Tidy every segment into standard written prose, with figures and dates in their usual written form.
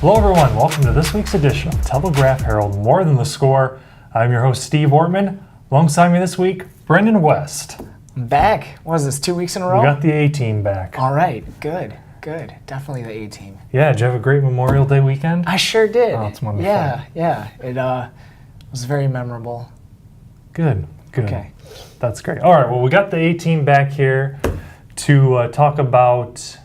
Hello everyone, welcome to this week's edition of Telegraph Herald More Than the Score. I'm your host Steve Ortman. Alongside me this week, Brenden West. Back. What is this, 2 weeks in a row? We got the A-team back. All right, good. Definitely the A-team. Yeah, did you have a great Memorial Day weekend? I sure did. Oh, it's wonderful. Yeah. It was very memorable. Good. Okay. That's great. All right, well, we got the A-team back here to talk about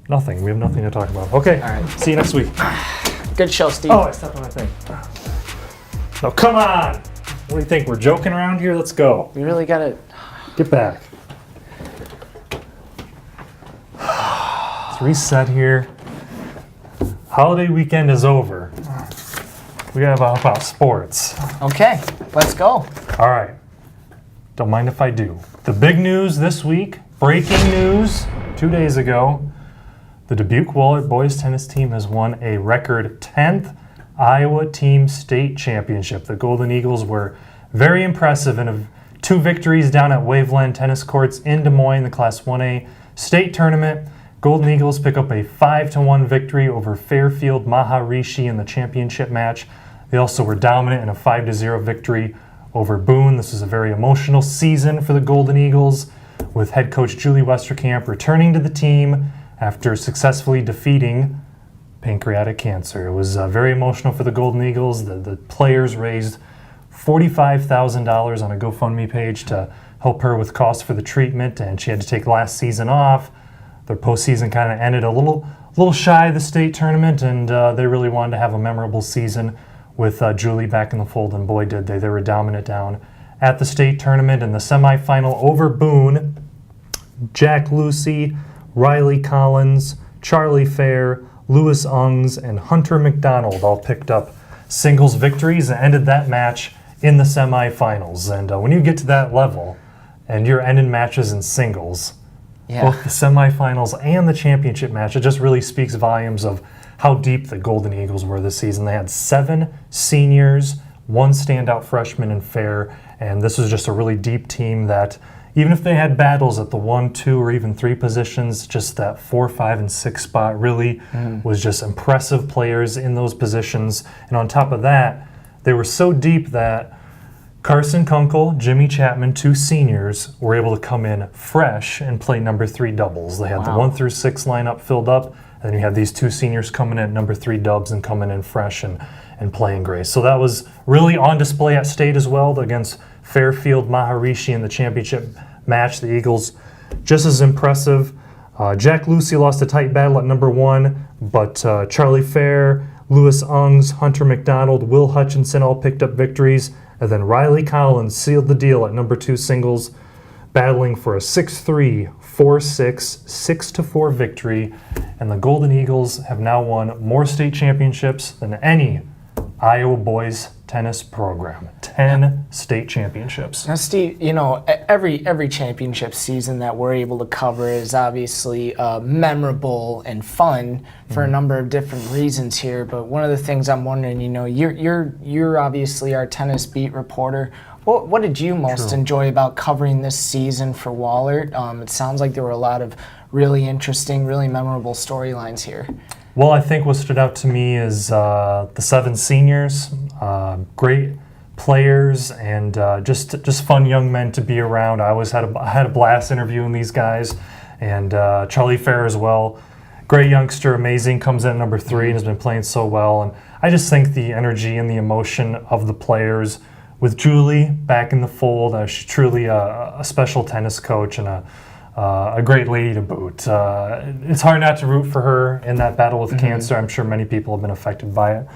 nothing. We have nothing to talk about. Okay, All right. See you next week. Good show, Steve. Oh, I stepped on my thing. No, come on! What do you think? We're joking around here? Let's go. We really got to... Get back. Let's reset here. Holiday weekend is over. We gotta talk about sports. Okay, let's go. All right. Don't mind if I do. The big news this week, breaking news, 2 days ago, the Dubuque Wahlert boys tennis team has won a record 10th Iowa Team State Championship. The Golden Eagles were very impressive in 2 victories down at Waveland Tennis Courts in Des Moines, the Class 1A state tournament. Golden Eagles pick up a 5-1 victory over Fairfield Maharishi in the championship match. They also were dominant in a 5-0 victory over Boone. This was a very emotional season for the Golden Eagles, with head coach Julie Westerkamp returning to the team after successfully defeating pancreatic cancer. It was very emotional for the Golden Eagles. The players raised $45,000 on a GoFundMe page to help her with costs for the treatment, and she had to take last season off. Their postseason kind of ended a little shy of the state tournament, and they really wanted to have a memorable season with Julie back in the fold, and boy did they. They were dominant down at the state tournament in the semifinal over Boone. Jack Lucy, Riley Collins, Charlie Fair, Lewis Ungs, and Hunter McDonald all picked up singles victories and ended that match in the semifinals. And when you get to that level and you're ending matches in singles, both the semifinals and the championship match, it just really speaks volumes of how deep the Golden Eagles were this season. They had 7 seniors, 1 standout freshman in Fair, and this was just a really deep team that even if they had battles at the 1, 2, or even 3 positions, just that 4, 5, and 6 spot really was just impressive players in those positions. And on top of that, they were so deep that Carson Kunkel, Jimmy Chapman, 2 seniors, were able to come in fresh and play number 3 doubles. They had the 1 through 6 lineup filled up, and then you had these 2 seniors coming in at number 3 dubs and coming in fresh and playing great. So that was really on display at state as well against Fairfield Maharishi in the championship match. The Eagles just as impressive. Jack Lucy lost a tight battle at number 1, but Charlie Fair, Lewis Ungs, Hunter McDonald, Will Hutchinson all picked up victories. And then Riley Collins sealed the deal at number 2 singles, battling for a 6-3, 4-6, 6-4 victory. And the Golden Eagles have now won more state championships than any Iowa boys tennis program. 10 state championships. Now, Steve, every championship season that we're able to cover is obviously memorable and fun for a number of different reasons here. But one of the things I'm wondering, you're obviously our tennis beat reporter. What did you most enjoy about covering this season for Wahlert? It sounds like there were a lot of really interesting, really memorable storylines here. Well, I think what stood out to me is the 7 seniors, great players, and just fun young men to be around. I always had a blast interviewing these guys, and Charlie Fair as well. Great youngster, amazing, comes in at number 3 and has been playing so well. And I just think the energy and the emotion of the players with Julie back in the fold, she's truly a special tennis coach and a great lady to boot. It's hard not to root for her in that battle with cancer. I'm sure many people have been affected by it,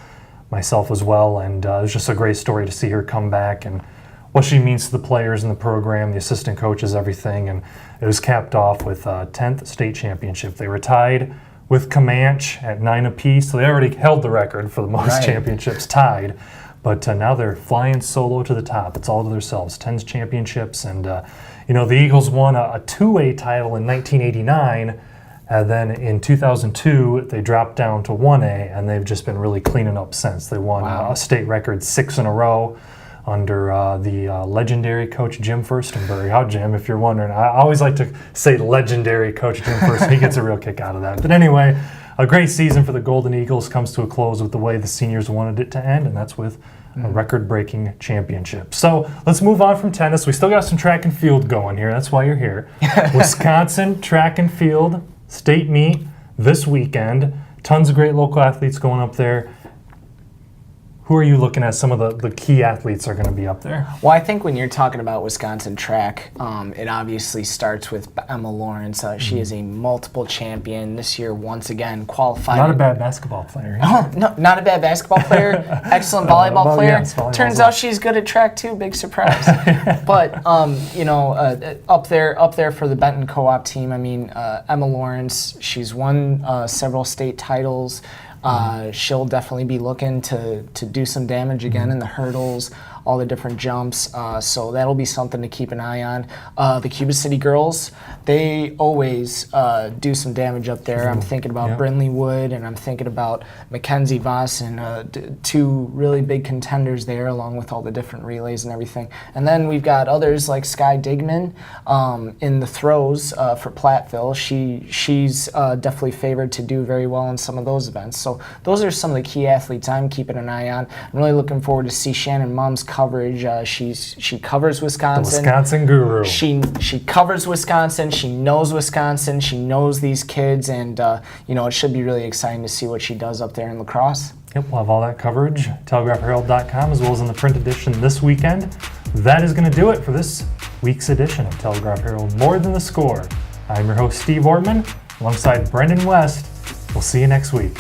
myself as well, and it was just a great story to see her come back and what she means to the players in the program, the assistant coaches, everything. And it was capped off with a 10th state championship. They were tied with Comanche at 9 apiece, so they already held the record for the most championships tied. But now they're flying solo to the top. It's all to themselves, 10 championships. And, the Eagles won a 2A title in 1989. And then in 2002, they dropped down to 1A, and they've just been really cleaning up since. They won a state record 6 in a row. under the legendary coach Jim Furstenberry. How, Jim, if you're wondering? I always like to say legendary coach Jim Furstenberry. He gets a real kick out of that. But anyway, a great season for the Golden Eagles comes to a close with the way the seniors wanted it to end, and that's with a record-breaking championship. So let's move on from tennis. We still got some track and field going here. That's why you're here. Wisconsin track and field state meet this weekend. Tons of great local athletes going up there. Who are you looking at? Some of the key athletes are going to be up there. Well, I think when you're talking about Wisconsin track, it obviously starts with Emma Lawrence. She is a multiple champion this year, once again qualified. Not a bad basketball player. Oh, no, not a bad basketball player. Excellent volleyball player. Yes, Turns out she's good at track too. Big surprise. But up there for the Benton Co-op team. I mean, Emma Lawrence. She's won several state titles. She'll definitely be looking to do some damage again in the hurdles, all the different jumps. So that'll be something to keep an eye on. The Cuba City girls, they always do some damage up there. I'm thinking about Brindley Wood, and I'm thinking about Mackenzie Voss, and two really big contenders there, along with all the different relays and everything. And then we've got others like Sky Digman in the throws for Platteville. She's definitely favored to do very well in some of those events. So those are some of the key athletes I'm keeping an eye on. I'm really looking forward to see Shannon Mumm's coverage. She covers Wisconsin. The Wisconsin guru. She covers Wisconsin. She knows Wisconsin. She knows these kids, and it should be really exciting to see what she does up there in lacrosse. Yep, we'll have all that coverage, TelegraphHerald.com, as well as in the print edition this weekend. That is going to do it for this week's edition of Telegraph Herald More Than the Score. I'm your host, Steve Ortman, alongside Brendan West. We'll see you next week.